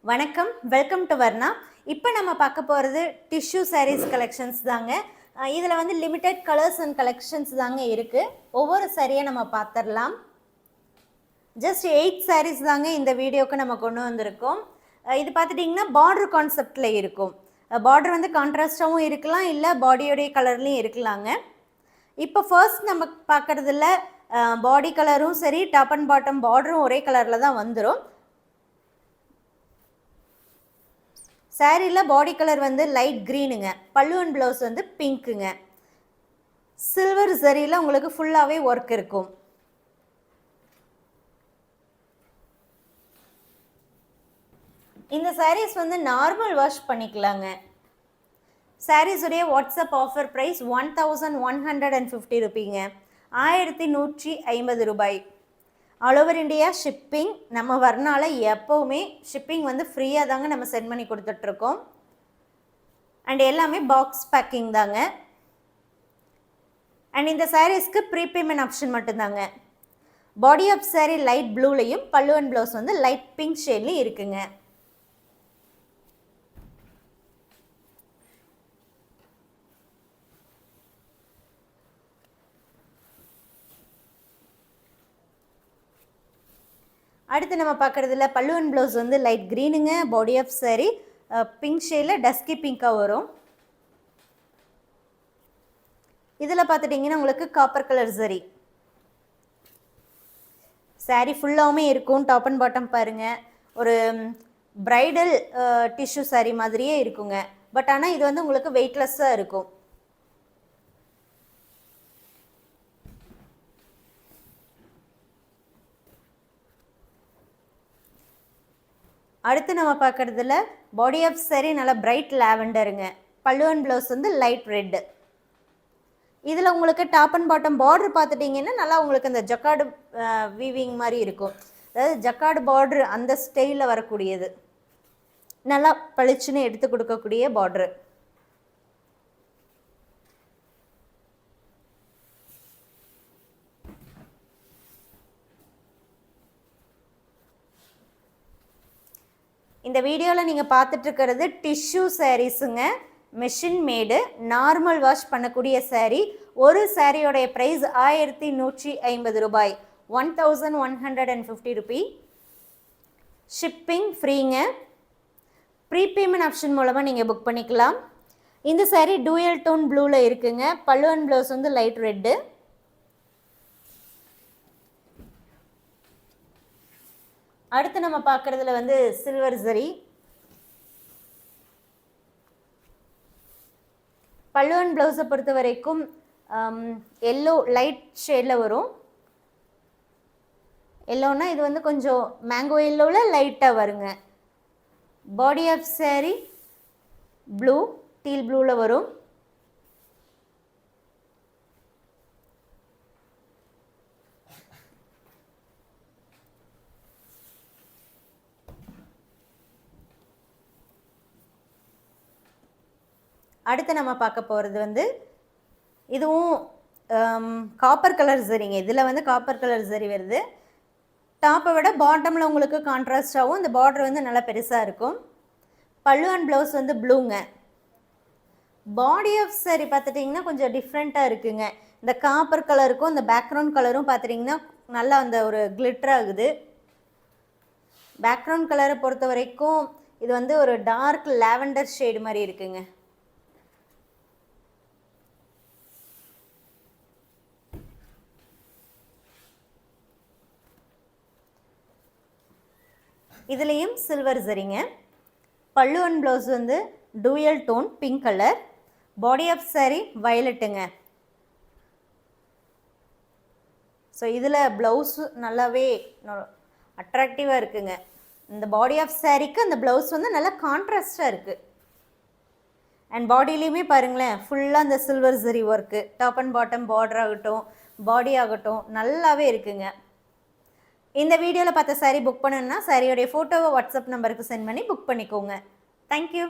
வணக்கம், welcome to Varna. இப்போ நம்ம பார்க்க போகிறது டிஷ்யூ சாரீஸ் கலெக்ஷன்ஸ் தாங்க. இதில் வந்து லிமிட்டட் கலர்ஸ் அண்ட் கலெக்ஷன்ஸ் தாங்க இருக்குது. ஒவ்வொரு சாரியை நம்ம பார்த்துடலாம். ஜஸ்ட் 8 சாரீஸ் தாங்க இந்த வீடியோவுக்கு நம்ம கொண்டு வந்திருக்கோம். இது பார்த்துட்டிங்கன்னா பார்டர் கான்செப்டில் இருக்கும். பார்டர் வந்து கான்ட்ராஸ்டாகவும் இருக்கலாம், இல்லை பாடியோடைய கலர்லேயும் இருக்கலாங்க. இப்போ ஃபர்ஸ்ட் நம்ம பார்க்குறதுல பாடி கலரும் சரி, டாப் அண்ட் பாட்டம் பார்டரும் ஒரே கலரில் தான் வந்துடும். சாரியில் பாடி கலர் வந்து லைட் க்ரீனுங்க, பல்லு அண்ட் ப்ளவுஸ் வந்து பிங்க்குங்க. சில்வர் சரியில் உங்களுக்கு ஃபுல்லாகவே ஒர்க் இருக்கும். இந்த சாரீஸ் வந்து நார்மல் வாஷ் பண்ணிக்கலாங்க. சாரீஸுடைய வாட்ஸ்அப் ஆஃபர் ப்ரைஸ் 1150 ரூபீங்க, 1150 ரூபாய். All over India shipping. நம்ம வர்ணால எப்போவுமே ஷிப்பிங் வந்து ஃப்ரீயாக தாங்க நம்ம சென்ட் பண்ணி கொடுத்துட்ருக்கோம். அண்ட் எல்லாமே பாக்ஸ் பேக்கிங் தாங்க. அண்ட் இந்த சாரீஸ்க்கு ப்ரீபேமெண்ட் ஆப்ஷன் மட்டும்தாங்க. பாடி ஆஃப் சாரீ லைட் ப்ளூலையும், பல்லு அண்ட் ப்ளவுஸ் வந்து லைட் பிங்க் ஷேட்லையும் இருக்குங்க. அடுத்து நம்ம பார்க்குறதுல பல்லு அண்ட் ப்ளவுஸ் வந்து லைட் க்ரீனுங்க, பாடி ஆஃப் சாரீ பிங்க் ஷேடில் டஸ்கி பிங்காக வரும். இதில் பார்த்துட்டிங்கன்னா உங்களுக்கு காப்பர் கலர் சரி. சாரீ ஃபுல்லாகவுமே இருக்கும். டாப் அண்ட் பாட்டம் பாருங்கள், ஒரு ப்ரைடல் டிஷ்யூ சாரீ மாதிரியே இருக்குங்க. பட் ஆனால் இது வந்து உங்களுக்கு வெயிட்லெஸ்ஸாக இருக்கும். அடுத்து நம்ம பார்க்குறதுல பாடி ஆஃப் சாரீ நல்லா பிரைட் லாவெண்டருங்க, பல்லு அண்ட் ப்ளவுஸ் வந்து லைட் ரெட்டு. இதில் உங்களுக்கு டாப் அண்ட் பாட்டம் பார்டர் பார்த்துட்டிங்கன்னா நல்லா உங்களுக்கு இந்த ஜக்கார்டு வீவிங் மாதிரி இருக்கும். அதாவது ஜக்கார்டு பார்டரு அந்த ஸ்டைலில் வரக்கூடியது, நல்லா பளிச்சுன்னு எடுத்து கொடுக்கக்கூடிய பார்டரு. இந்த வீடியோவில் நீங்கள் பார்த்துட்ருக்கிறது டிஷ்யூ சாரீஸுங்க, மிஷின் மேடு, நார்மல் வாஷ் பண்ணக்கூடிய சாரீ. ஒரு சாரியோடைய ப்ரைஸ் 1150 ரூபாய், 1150 ரூபி. ஷிப்பிங் ஃப்ரீங்க. ப்ரீபேமெண்ட் ஆப்ஷன் மூலமாக நீங்கள் புக் பண்ணிக்கலாம். இந்த சாரீ டூயல் டோன் ப்ளூவில் இருக்குங்க, பல்லு அண்ட் ப்ளவுஸ் வந்து லைட் ரெட்டு. அடுத்து நம்ம பார்க்குறதுல வந்து சில்வர் சரி. பல்லு அண்ட் ப்ளவுஸை பொறுத்த வரைக்கும் எல்லோ லைட் ஷேடில் வரும். எல்லோன்னா இது வந்து கொஞ்சம் மேங்கோ எல்லோவில் லைட்டாக வருங்க. Body of sari blue, teal ப்ளூவில் வரும். அடுத்து நம்ம பார்க்க போகிறது வந்து இதுவும் காப்பர் கலர் சரிங்க. இதில் வந்து காப்பர் கலர் சரி வருது. டாப்பை விட பாட்டமில் உங்களுக்கு கான்ட்ராஸ்டாகவும் இந்த பார்டர் வந்து நல்லா பெருசாக இருக்கும். பல்லு அண்ட் ப்ளவுஸ் வந்து ப்ளூங்க. பாடி ஆஃப் சாரி பார்த்துட்டிங்கன்னா கொஞ்சம் டிஃப்ரெண்ட்டாக இருக்குங்க. இந்த காப்பர் கலருக்கும் இந்த பேக்ரவுண்ட் கலரும் பார்த்துட்டிங்கன்னா நல்லா அந்த ஒரு கிளிட்டர் ஆகுது. பேக்ரவுண்ட் கலரை பொறுத்த வரைக்கும் இது வந்து ஒரு டார்க் லாவெண்டர் ஷேடு மாதிரி இருக்குங்க. இதுலேயும் சில்வர் சரிங்க. பல்லு அண்ட் ப்ளவுஸ் வந்து dual tone pink colour. Body of sari வயலட்டுங்க. ஸோ இதில் ப்ளவுஸு நல்லாவே அட்ராக்டிவாக இருக்குங்க. இந்த பாடி ஆஃப் சாரீக்கு அந்த ப்ளவுஸ் வந்து நல்லா கான்ட்ராஸ்டாக இருக்குது. அண்ட் பாடியிலையுமே பாருங்களேன், ஃபுல்லாக அந்த சில்வர் சரி work, top and bottom border ஆகட்டும், பாடி ஆகட்டும், நல்லாவே இருக்குங்க. இந்த வீடியோவில் பார்த்த சாரீ புக் பண்ணணுன்னா சாரியோடைய ஃபோட்டோவை வாட்ஸ்அப் நம்பருக்கு சென்ட் பண்ணி புக் பண்ணிக்கோங்க. தேங்க்யூ.